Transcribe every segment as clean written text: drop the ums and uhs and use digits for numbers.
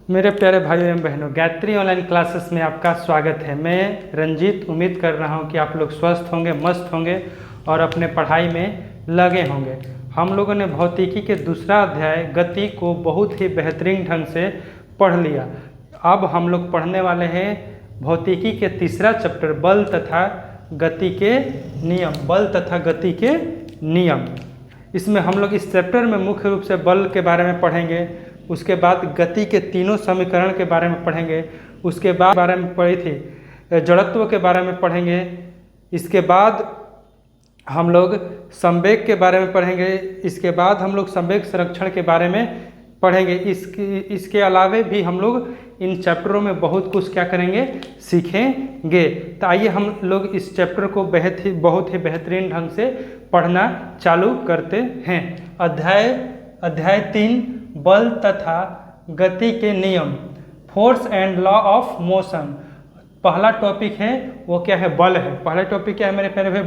मेरे प्यारे भाइयों एवं बहनों, गायत्री ऑनलाइन क्लासेस में आपका स्वागत है। मैं रंजीत उम्मीद कर रहा हूं कि आप लोग स्वस्थ होंगे, मस्त होंगे और अपने पढ़ाई में लगे होंगे। हम लोगों ने भौतिकी के दूसरा अध्याय गति को बहुत ही बेहतरीन ढंग से पढ़ लिया। अब हम लोग पढ़ने वाले हैं भौतिकी के तीसरा चैप्टर बल तथा गति के नियम। बल तथा गति के नियम, इसमें हम लोग इस चैप्टर में मुख्य रूप से बल के बारे में पढ़ेंगे। उसके बाद गति के तीनों समीकरण के बारे में पढ़ेंगे। उसके बाद बारे में पढ़ी थी जड़त्व के बारे में पढ़ेंगे। इसके बाद हम लोग संवेग के बारे में पढ़ेंगे। इसके बाद हम लोग संवेग संरक्षण के बारे में पढ़ेंगे। इसके अलावे भी हम लोग इन चैप्टरों में बहुत कुछ क्या करेंगे, सीखेंगे। तो आइए हम लोग इस चैप्टर को बहुत ही बेहतरीन ढंग से पढ़ना चालू करते हैं। अध्याय 3 बल तथा गति के नियम, force and law of motion. पहला टॉपिक है वो क्या है, बल है। पहला टॉपिक क्या है मेरे प्यारे भाई,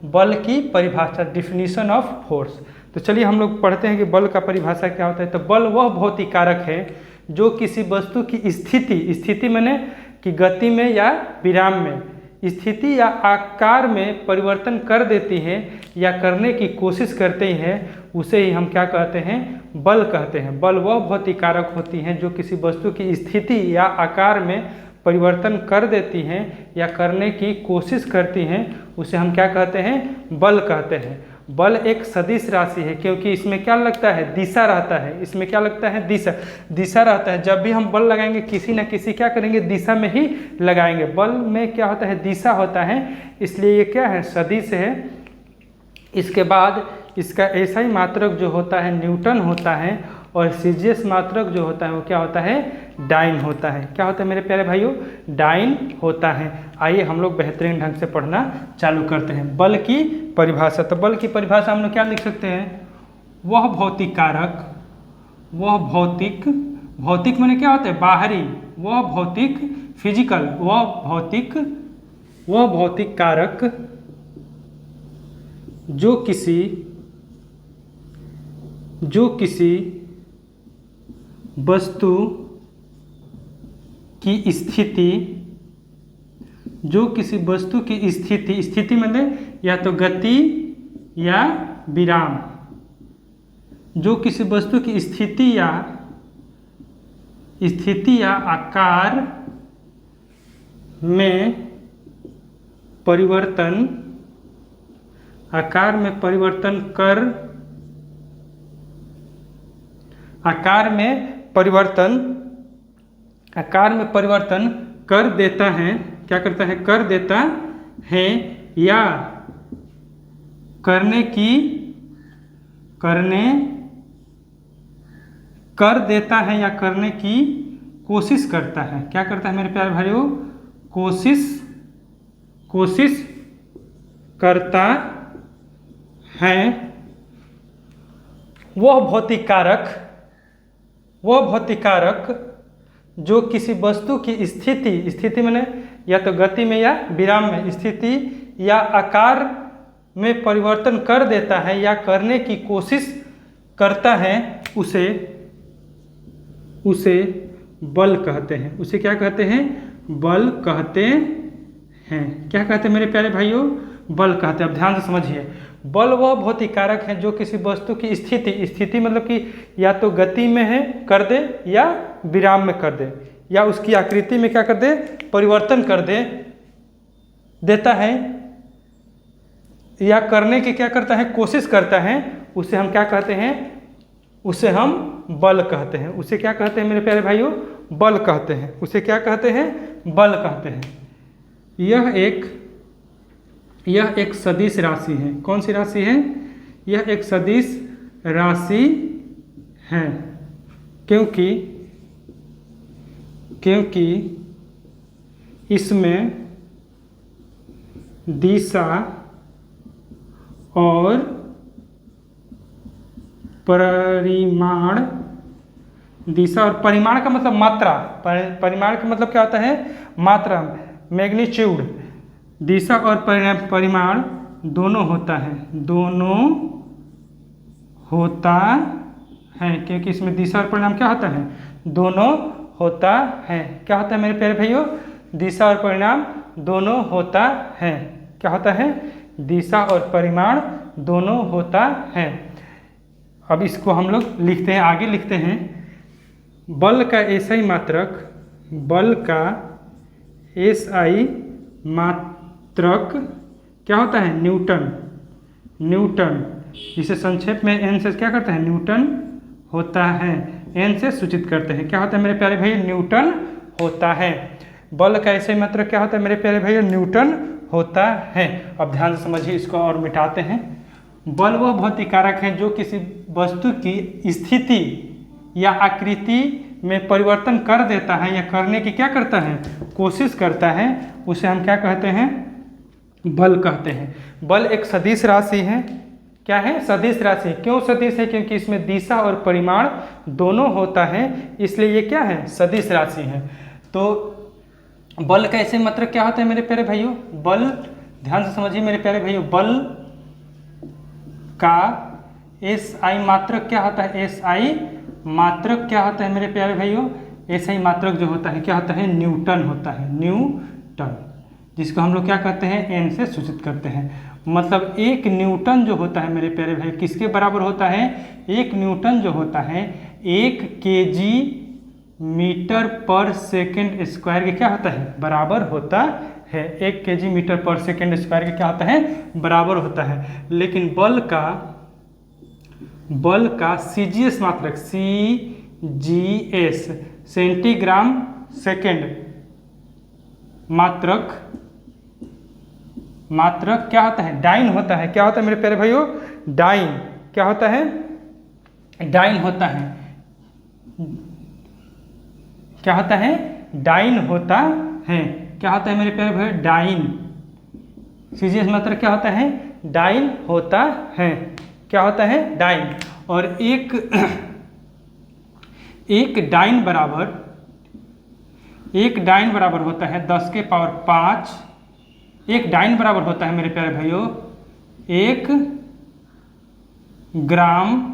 बल की परिभाषा, डिफिनीशन ऑफ फोर्स। तो चलिए हम लोग पढ़ते हैं कि बल का परिभाषा क्या होता है। तो बल वह भौतिक कारक है जो किसी वस्तु की स्थिति माने कि गति में या विराम में, स्थिति या आकार में परिवर्तन कर देती है या करने की कोशिश करते हैं, उसे ही हम क्या कहते हैं, बल कहते हैं। बल वह भौतिक कारक होती हैं जो किसी वस्तु की स्थिति या आकार में परिवर्तन कर देती हैं या करने की कोशिश करती हैं, उसे हम क्या कहते हैं, बल कहते हैं। बल एक सदिश राशि है क्योंकि इसमें क्या लगता है, दिशा रहता है। इसमें क्या लगता है, दिशा रहता है। जब भी हम बल लगाएंगे किसी न किसी क्या करेंगे, दिशा में ही लगाएंगे। बल में क्या होता है, दिशा होता है, इसलिए ये क्या है, सदिश है। इसके बाद इसका ऐसा ही मात्रक जो होता है न्यूटन होता है, और सीजीएस मात्रक जो होता है वो क्या होता है, डाइन होता है। क्या होता है मेरे प्यारे भाइयों, डाइन होता है। आइए हम लोग बेहतरीन ढंग से पढ़ना चालू करते हैं। बल की परिभाषा, तो बल की परिभाषा हम लोग क्या लिख सकते हैं, वह भौतिक कारक, वह भौतिक माने क्या होता है, बाहरी, वह भौतिक, फिजिकल, वह भौतिक कारक जो किसी वस्तु की स्थिति मतलब या तो गति या विराम, जो किसी वस्तु की स्थिति या आकार में परिवर्तन कर देता है, क्या करता है, कर देता है या कर देता है या करने की कोशिश करता है। क्या करता है मेरे प्यारे भाइयों, कोशिश करता है। वह भौतिक कारक जो किसी वस्तु की स्थिति माने या तो गति में या विराम में, स्थिति या आकार में परिवर्तन कर देता है या करने की कोशिश करता है, उसे बल कहते हैं। उसे क्या कहते हैं, बल कहते हैं। क्या कहते हैं मेरे प्यारे भाइयों, बल कहते हैं। अब ध्यान से समझिए, बल वह भौतिक कारक है जो किसी वस्तु की स्थिति मतलब कि या तो गति में है कर दे या विराम में कर दे, या उसकी आकृति में क्या कर दे, परिवर्तन कर देता है, या करने की क्या करता है, कोशिश करता है, उसे हम क्या कहते हैं, उसे हम बल कहते हैं। उसे क्या कहते हैं मेरे प्यारे भाइयों, बल कहते हैं। उसे क्या कहते हैं, बल कहते हैं। यह एक सदिश राशि है। कौन सी राशि है, यह एक सदिश राशि है क्योंकि इसमें दिशा और परिमाण का मतलब मात्रा, परिमाण का मतलब क्या होता है, मात्रा, मैग्नीट्यूड। दिशा और परिमाण दोनों होता है, क्योंकि इसमें दिशा और परिमाण क्या होता है, दोनों होता है। क्या होता है मेरे प्यारे भाइयों? दिशा और परिमाण दोनों होता है। क्या होता है? दिशा और परिमाण दोनों होता है। अब इसको हम लोग लिखते हैं, आगे लिखते हैं, बल का एसआई मात्रक, बल का एसआई मात्रक क्या होता है? न्यूटन। न्यूटन, इसे संक्षेप में एन से क्या करते हैं? न्यूटन होता है। एन से सूचित करते हैं। क्या होता है मेरे प्यारे भाई? न्यूटन होता है। बल का एसआई मात्रक क्या होता है मेरे प्यारे भाई? न्यूटन होता है। अब ध्यान से समझिए, इसको और मिटाते हैं। बल वह भौतिक कारक है जो किसी वस्तु की स्थिति या आकृति में परिवर्तन कर देता है या करने की क्या करता है? कोशिश करता है। उसे हम क्या कहते हैं? बल कहते हैं। बल एक सदिश राशि है। क्या है? सदिश राशि। क्यों सदिश है? क्योंकि इसमें दिशा और परिमाण दोनों होता है, इसलिए ये क्या है? सदिश राशि है। तो बल का ऐसे मात्रक क्या होता है मेरे प्यारे भाइयों? बल, ध्यान से समझिए मेरे प्यारे भाइयों, बल का एसआई मात्रक क्या होता है? एसआई मात्रक क्या होता है मेरे प्यारे भाइयों? एसआई मात्रक जो होता है क्या होता है? न्यूटन होता है। न्यूटन, जिसको हम लोग क्या कहते हैं? एन से सूचित करते हैं। मतलब एक न्यूटन जो होता है मेरे प्यारे भाई किसके बराबर होता है? एक न्यूटन जो होता है 1 केजी मीटर पर सेकेंड स्क्वायर के क्या होता है? बराबर होता है। 1 केजी मीटर पर सेकेंड स्क्वायर के क्या होता है? बराबर होता है। लेकिन बल का सीजीएस मात्रक, सीजीएस सेंटीग्राम सेकेंड मात्रक क्या होता है? डाइन होता है। क्या होता है मेरे प्यारे भाइयों? डाइन। क्या होता है? डाइन होता है। क्या होता है? डाइन होता है। क्या होता है मेरे प्यारे भाइयों? डाइन। सीजीएस मात्रक क्या होता है? डाइन होता है। क्या होता है? डाइन। और एक डाइन बराबर होता है 10 के पावर 5। एक डाइन बराबर होता है मेरे प्यारे भाइयों 1 ग्राम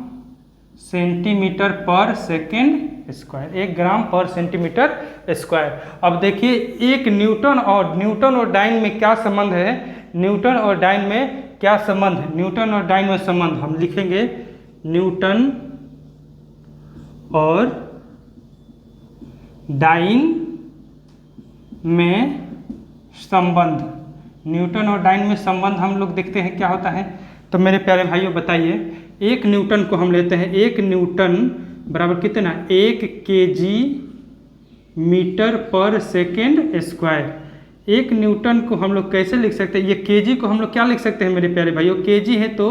सेंटीमीटर पर सेकेंड स्क्वायर। 1 ग्राम पर सेंटीमीटर स्क्वायर। अब देखिए, एक न्यूटन और डाइन में क्या संबंध है? न्यूटन और डाइन में क्या संबंध है? न्यूटन और डाइन में संबंध हम लिखेंगे, न्यूटन और डाइन में संबंध। न्यूटन और डाइन में संबंध हम लोग देखते हैं क्या होता है। तो मेरे प्यारे भाइयों बताइए, एक न्यूटन को हम लेते हैं, एक न्यूटन बराबर कितना? 1 केजी मीटर पर सेकेंड स्क्वायर। एक न्यूटन को हम लोग कैसे लिख सकते हैं? ये केजी को हम लोग क्या लिख सकते हैं मेरे प्यारे भाइयों? केजी है तो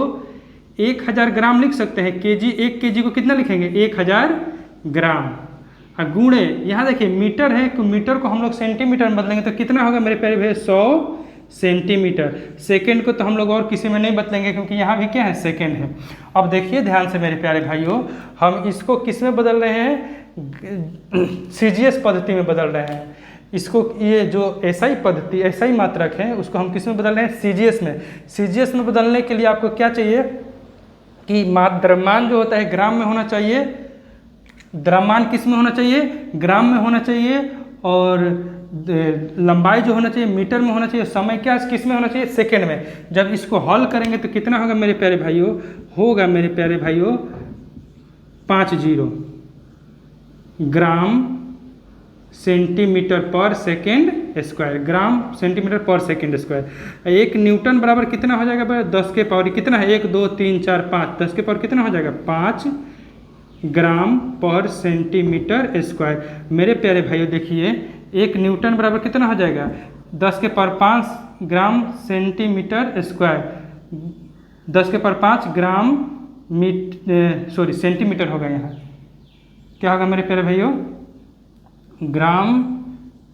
1000 ग्राम लिख सकते हैं। केजी, 1 केजी को कितना लिखेंगे? 1000 ग्राम। गुणे, यहाँ देखिए मीटर है तो मीटर को हम लोग सेंटीमीटर में बदलेंगे तो कितना होगा मेरे प्यारे भाई? 100 सेंटीमीटर। सेकेंड को तो हम लोग और किसी में नहीं बदलेंगे क्योंकि यहाँ भी क्या है? सेकेंड है। अब देखिए ध्यान से मेरे प्यारे भाइयों, हम इसको किस में बदल रहे हैं? सीजीएस पद्धति में बदल रहे हैं। इसको, ये जो एसआई पद्धति, एसआई मात्रक है, उसको हम किस में बदल रहे हैं? सीजीएस में। सीजीएस में बदलने के लिए आपको क्या चाहिए कि द्रव्यमान जो होता है ग्राम में होना चाहिए। द्रव्यमान किस में होना चाहिए? ग्राम में होना चाहिए। और लंबाई जो होना चाहिए मीटर में होना चाहिए। समय क्या किस में होना चाहिए? सेकेंड में। जब इसको हल करेंगे तो कितना होगा मेरे प्यारे भाइयों? होगा मेरे प्यारे भाइयों 50 ग्राम सेंटीमीटर पर सेकेंड स्क्वायर। ग्राम सेंटीमीटर पर सेकेंड स्क्वायर। 1 न्यूटन बराबर कितना हो जाएगा? 10 के पावर कितना है? 1 2 3 4 5, 10 के पावर कितना हो जाएगा? 5 ग्राम पर सेंटीमीटर स्क्वायर। मेरे प्यारे भाइयों देखिए, 1 न्यूटन बराबर कितना हो जाएगा? 10 के पावर 5 ग्राम सेंटीमीटर स्क्वायर। 10 के पावर 5 ग्राम सेंटीमीटर होगा। यहाँ क्या होगा मेरे प्यारे भाइयों? ग्राम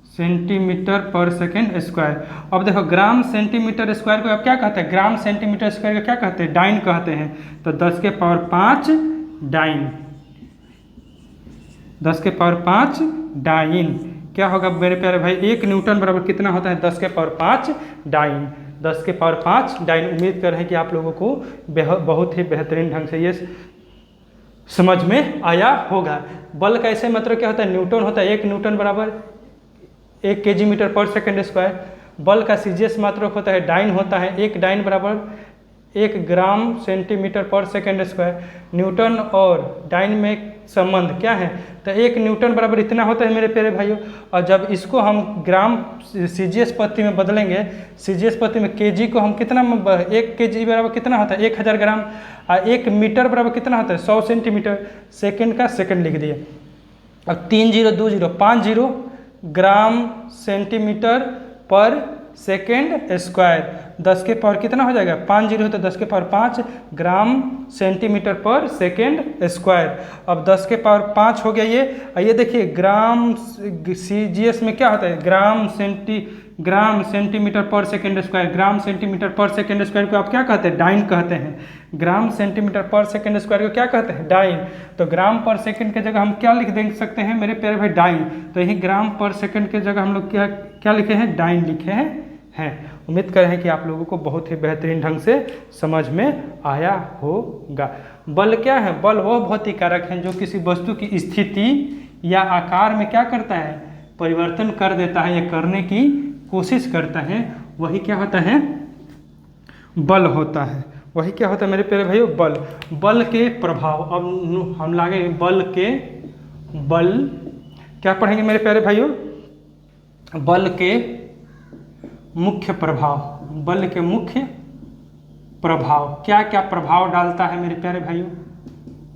सेंटीमीटर पर सेकेंड स्क्वायर। अब देखो, ग्राम सेंटीमीटर स्क्वायर को अब क्या कहते हैं? ग्राम सेंटीमीटर स्क्वायर को क्या कहते हैं? डाइन कहते हैं। तो 10 के पावर 5 डाइन। 10 के पावर 5 डाइन। क्या होगा मेरे प्यारे भाई? 1 न्यूटन बराबर कितना होता है? 10 के पावर 5 डाइन। 10 के पावर 5 डाइन। उम्मीद कर रहे हैं कि आप लोगों को बहुत ही बेहतरीन ढंग से ये समझ में आया होगा। बल का ऐसे मतलब क्या होता है, न्यूटन होता है, 1 न्यूटन बराबर 1 kg मीटर पर सेकेंड स्क्वायर। बल का सीजीएस मात्रक होता है डाइन होता है, 1 डाइन बराबर 1 ग्राम सेंटीमीटर पर सेकेंड स्क्वायर। न्यूटन और डाइन में संबंध क्या है, तो 1 न्यूटन बराबर इतना होता है मेरे प्यारे भाइयों। और जब इसको हम ग्राम सीजीएस पद्धति में बदलेंगे, सीजीएस पद्धति में केजी को हम कितना, 1 केजी बराबर कितना होता है 1000 ग्राम, और 1 मीटर बराबर कितना होता है 100 सेंटीमीटर। सेकेंड का सेकेंड लिख दिए। अब 3020 ग्राम सेंटीमीटर पर सेकेंड स्क्वायर, 10 के पावर कितना हो जाएगा 5 जीरो, तो 10 के पावर 5 ग्राम सेंटीमीटर पर सेकेंड स्क्वायर। अब 10 के पावर 5 हो गया ये देखिए ग्राम सीजीएस में क्या होता है, ग्राम सेंटीमीटर पर सेकेंड स्क्वायर। ग्राम सेंटीमीटर पर सेकेंड स्क्वायर को आप क्या कहते हैं, डाइन कहते हैं। ग्राम सेंटीमीटर पर सेकेंड स्क्वायर को क्या कहते हैं, डाइन। तो ग्राम पर सेकेंड के जगह हम क्या लिख दे सकते हैं मेरे प्यारे भाई, डाइन। तो यही ग्राम पर सेकेंड के जगह हम लोग क्या लिखे हैं, डाइन लिखे हैं। उम्मीद कर रहे हैं कि आप लोगों को बहुत ही बेहतरीन ढंग से समझ में आया होगा। बल क्या है, बल वह भौतिक कारक है जो किसी वस्तु की स्थिति या आकार में क्या करता है, परिवर्तन कर देता है या करने की कोशिश करता है, वही क्या होता है, बल होता है। वही क्या होता है मेरे प्यारे भाइयों, बल। बल के प्रभाव, अब हम लागे बल क्या पढ़ेंगे मेरे प्यारे भाइयों, बल के मुख्य प्रभाव। बल के मुख्य प्रभाव क्या क्या प्रभाव डालता है मेरे प्यारे भाइयों।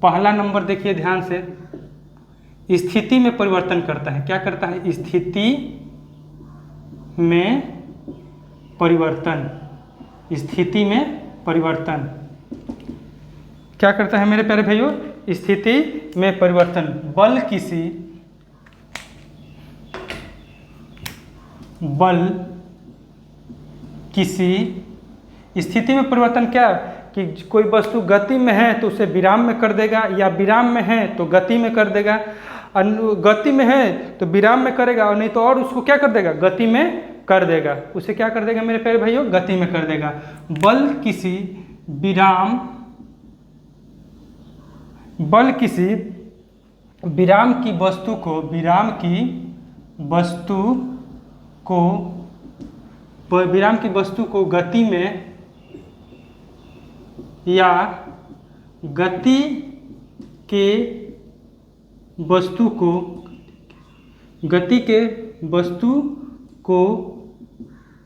पहला नंबर देखिए ध्यान से, स्थिति में परिवर्तन करता है। क्या करता है, स्थिति में परिवर्तन। स्थिति में परिवर्तन क्या करता है मेरे प्यारे भाइयों, स्थिति में परिवर्तन। बल किसी स्थिति में परिवर्तन क्या, कि कोई वस्तु गति में है तो उसे विराम में कर देगा, या विराम में है तो गति में कर देगा। गति में है तो विराम में करेगा, और नहीं तो और उसको क्या कर देगा, गति में कर देगा। उसे क्या कर देगा मेरे प्यारे भाइयों, गति में कर देगा। बल किसी विराम की वस्तु को गति में या गति के वस्तु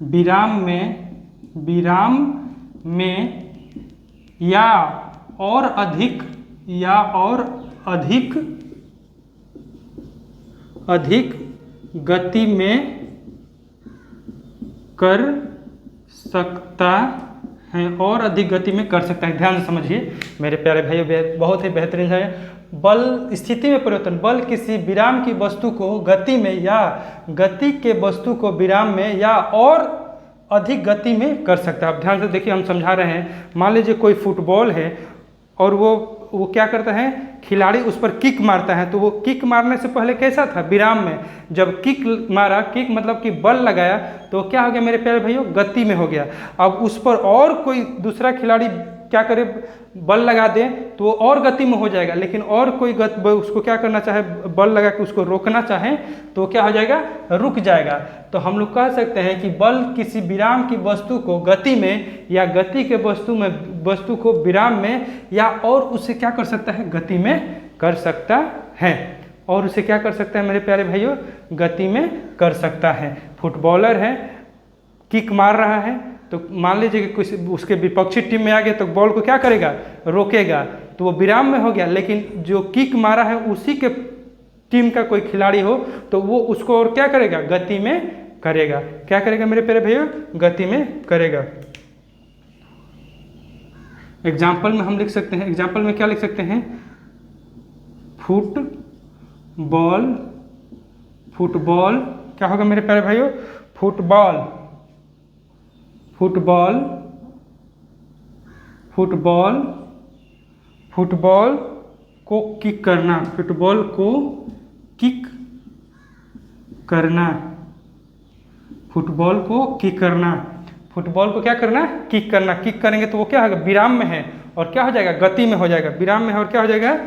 को विराम में या और अधिक गति में कर सकता है, और अधिक गति में कर सकता है। ध्यान से समझिए मेरे प्यारे भाइयों, बहुत ही बेहतरीन है। बल स्थिति में परिवर्तन, बल किसी विराम की वस्तु को गति में या गति के वस्तु को विराम में या और अधिक गति में कर सकता है। अब ध्यान से देखिए, हम समझा रहे हैं। मान लीजिए कोई फुटबॉल है और वो क्या करता है, खिलाड़ी उस पर किक मारता है, तो वो किक मारने से पहले कैसा था, विराम में। जब किक मारा, किक मतलब कि बल लगाया, तो क्या हो गया मेरे प्यारे भाइयों, गति में हो गया। अब उस पर और कोई दूसरा खिलाड़ी क्या करे, बल लगा दे तो वो और गति में हो जाएगा। लेकिन और कोई उसको क्या करना चाहे, बल लगा के उसको रोकना चाहे, तो क्या हो जाएगा, रुक जाएगा। तो हम लोग कह सकते हैं कि बल किसी विराम की वस्तु को गति में या गति के वस्तु को विराम में या और उसे क्या कर सकता है, गति में कर सकता है। और उसे क्या कर सकता है मेरे प्यारे भाइयों, गति में कर सकता है। फुटबॉलर है, किक मार रहा है, तो मान लीजिए कि कुछ उसके विपक्षी टीम में आ गया, तो बॉल को क्या करेगा, रोकेगा, तो वो विराम में हो गया। लेकिन जो किक मारा है उसी के टीम का कोई खिलाड़ी हो, तो वो उसको और क्या करेगा, गति में करेगा। क्या करेगा मेरे प्यारे भाइयों, गति में करेगा। एग्जाम्पल में हम लिख सकते हैं, एग्जाम्पल में क्या लिख सकते हैं, फुटबॉल क्या होगा मेरे प्यारे भाइयों, फुटबॉल को किक करना, फुटबॉल को किक करना, फुटबॉल को किक करना, फुटबॉल को क्या करना, किक करना। किक करेंगे तो वो क्या होगा, विराम में है और क्या हो जाएगा, गति में हो जाएगा। विराम में है और क्या हो जाएगा,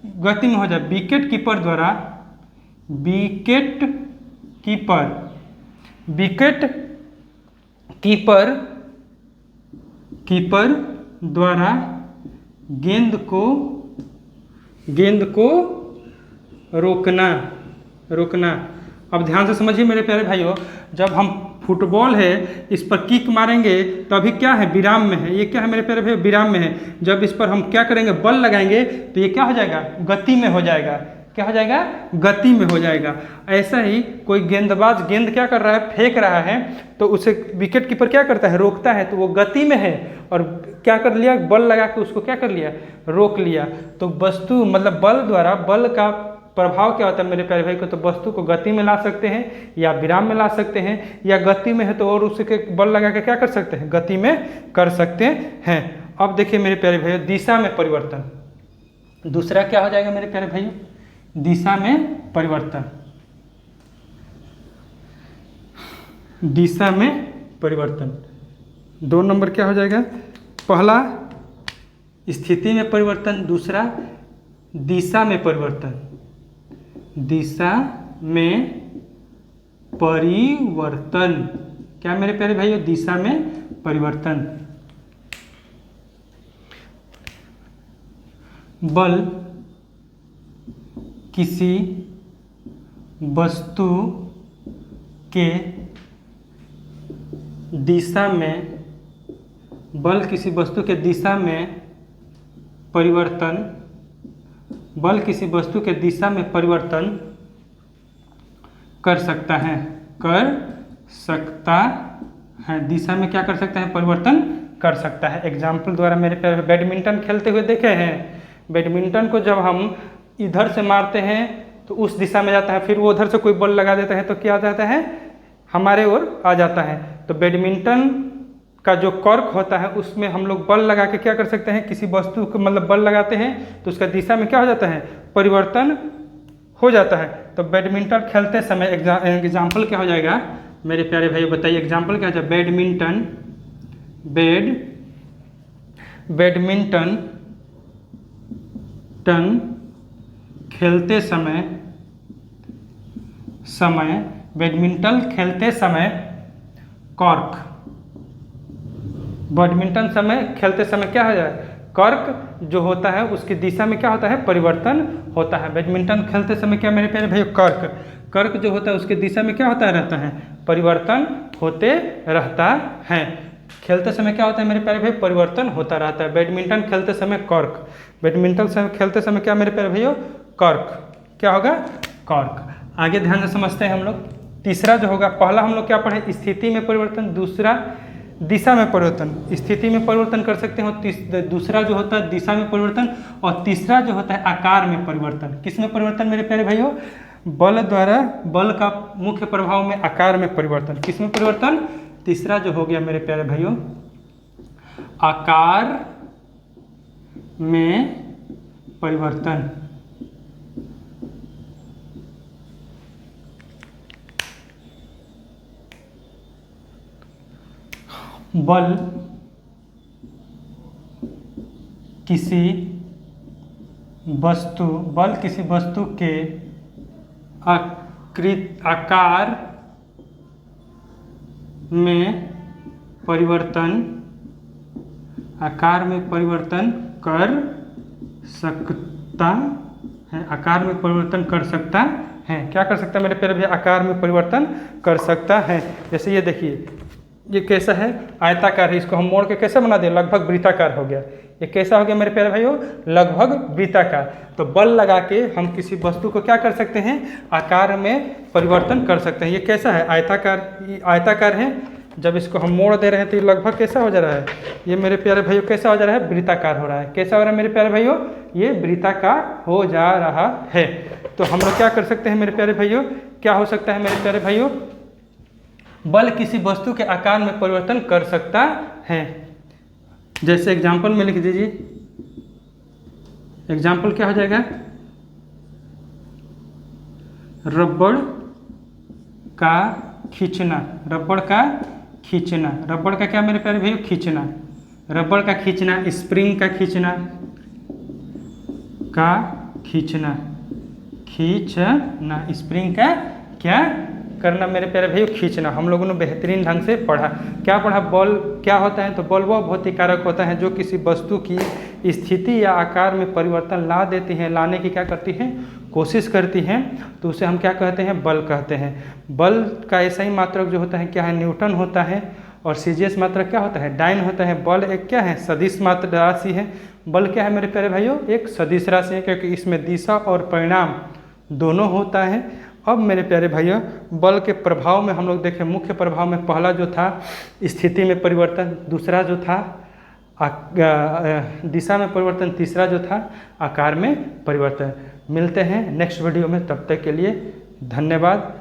गति में हो जाए, विकेट कीपर द्वारा, wicket keeper, wicket keeper keeper द्वारा गेंद को रोकना। अब ध्यान से समझिए मेरे प्यारे भाइयों, जब हम फुटबॉल है इस पर किक मारेंगे तो अभी क्या है, विराम में है। ये क्या है मेरे प्यारे भाइयों, विराम में है। जब इस पर हम क्या करेंगे, बल लगाएंगे तो ये क्या हो जाएगा, गति में हो जाएगा। क्या हो जाएगा, गति में हो जाएगा। ऐसा ही कोई गेंदबाज गेंद क्या कर रहा है, फेंक रहा है, तो उसे विकेट कीपर क्या करता है, रोकता है, तो वो गति में है और क्या कर लिया, बल लगा के उसको क्या कर लिया, रोक लिया। तो वस्तु मतलब बल द्वारा, बल का प्रभाव क्या होता है मेरे प्यारे भाई को, तो वस्तु को गति में ला सकते हैं या विराम में ला सकते हैं, या गति में है तो और उसके बल लगा के क्या कर सकते हैं, गति में कर सकते हैं। अब देखिए मेरे प्यारे भाइयों, दिशा में परिवर्तन। दूसरा क्या हो जाएगा मेरे प्यारे भाइयों, दिशा में परिवर्तन। दिशा में परिवर्तन 2 नंबर क्या हो जाएगा, पहला स्थिति में परिवर्तन, दूसरा दिशा में परिवर्तन। दिशा में परिवर्तन, क्या मेरे प्यारे भाइयों, दिशा में परिवर्तन। बल किसी वस्तु के दिशा में, बल किसी वस्तु के दिशा में परिवर्तन, बल किसी वस्तु के दिशा में परिवर्तन कर सकता है, दिशा में क्या कर सकता है, परिवर्तन कर सकता है। एग्जाम्पल द्वारा मेरे प्यारे बैडमिंटन खेलते हुए देखे हैं। बैडमिंटन को जब हम इधर से मारते हैं तो उस दिशा में जाता है, फिर वो उधर से कोई बल लगा देता है तो क्या जाता है, हमारे ओर आ जाता है। तो बैडमिंटन का जो कॉर्क होता है उसमें हम लोग बल लगा के क्या कर सकते हैं, किसी वस्तु को मतलब बल लगाते हैं तो उसका दिशा में क्या हो जाता है, परिवर्तन हो जाता है। तो बैडमिंटन खेलते समय एग्जाम्पल क्या हो जाएगा मेरे प्यारे भाई, बताइए एग्जाम्पल क्या हो जाएगा, बैडमिंटन खेलते समय कॉर्क, बैडमिंटन खेलते समय क्या हो जाए, कॉर्क जो होता है उसकी दिशा में क्या होता है, परिवर्तन होता है। बैडमिंटन खेलते समय क्या मेरे प्यारे भाइयों, कॉर्क जो होता है उसकी दिशा में क्या होता रहता है, परिवर्तन होते रहता है। खेलते समय क्या होता है मेरे प्यारे भाई, परिवर्तन होता रहता है। बैडमिंटन खेलते समय कॉर्क, बैडमिंटन खेलते समय क्या मेरे प्यारे भाइयों, कॉर्क, क्या होगा, कॉर्क। आगे ध्यान से समझते हैं हम लोग। तीसरा जो होगा, पहला हम लोग क्या पढ़े, स्थिति में परिवर्तन, दूसरा दिशा में परिवर्तन। स्थिति में परिवर्तन कर सकते हैं, दूसरा जो होता है दिशा में परिवर्तन, और तीसरा जो होता है आकार में परिवर्तन। किस में परिवर्तन मेरे प्यारे भाइयों, बल द्वारा, बल का मुख्य प्रभाव में आकार में परिवर्तन। किस में परिवर्तन, तीसरा जो हो गया मेरे प्यारे भाइयों, आकार में परिवर्तन। बल किसी वस्तु के आकार में परिवर्तन कर सकता है, आकार में परिवर्तन कर सकता है। क्या कर सकता है मेरे प्यारे भैया, आकार में परिवर्तन कर सकता है। जैसे ये देखिए, ये कैसा है, आयताकार है, इसको हम मोड़ के कैसे बना दें, लगभग वृत्ताकार हो गया। ये कैसा हो गया मेरे प्यारे भाइयों, लगभग वृत्ताकार। तो बल लगा के हम किसी वस्तु को क्या कर सकते हैं, आकार में परिवर्तन कर सकते हैं। ये कैसा है, आयताकार है। जब इसको हम मोड़ दे रहे हैं तो ये लगभग कैसा हो जा रहा है, ये मेरे प्यारे भाइयों कैसा हो जा रहा है, वृत्ताकार हो रहा है। कैसा हो रहा है मेरे प्यारे भाइयों, ये वृत्ताकार हो जा रहा है। तो हम लोग क्या कर सकते हैं मेरे प्यारे भाइयों, क्या हो सकता है मेरे प्यारे भाइयों, बल किसी वस्तु के आकार में परिवर्तन कर सकता है। जैसे एग्जाम्पल में लिख दीजिए, एग्जाम्पल क्या हो जाएगा, रबड़ का खींचना, रबड़ का क्या मेरे प्यारे भाइयों, खींचना, रबड़ का खींचना, स्प्रिंग का खींचना, खींचना, खींचना। स्प्रिंग का क्या करना मेरे प्यारे भाइयों? खींचना। हम लोगों ने बेहतरीन ढंग से पढ़ा। क्या पढ़ा? बल क्या होता है? तो बल वह भौतिक कारक होता है जो किसी वस्तु की स्थिति या आकार में परिवर्तन ला देती हैं, लाने की क्या करती हैं? कोशिश करती हैं। तो उसे हम क्या कहते हैं? बल कहते हैं। बल का ऐसा ही मात्रक जो होता है क्या है? न्यूटन होता है। और सीजीएस मात्रक क्या होता है? डाइन होता है। बल एक क्या है? सदिश मात्र राशि है। बल क्या है मेरे प्यारे भाइयों? एक सदिश राशि है, क्योंकि इसमें दिशा और परिणाम दोनों होता है। अब मेरे प्यारे भाइयों, बल के प्रभाव में हम लोग देखें, मुख्य प्रभाव में पहला जो था स्थिति में परिवर्तन, दूसरा जो था दिशा में परिवर्तन, तीसरा जो था आकार में परिवर्तन। मिलते हैं नेक्स्ट वीडियो में, तब तक के लिए धन्यवाद।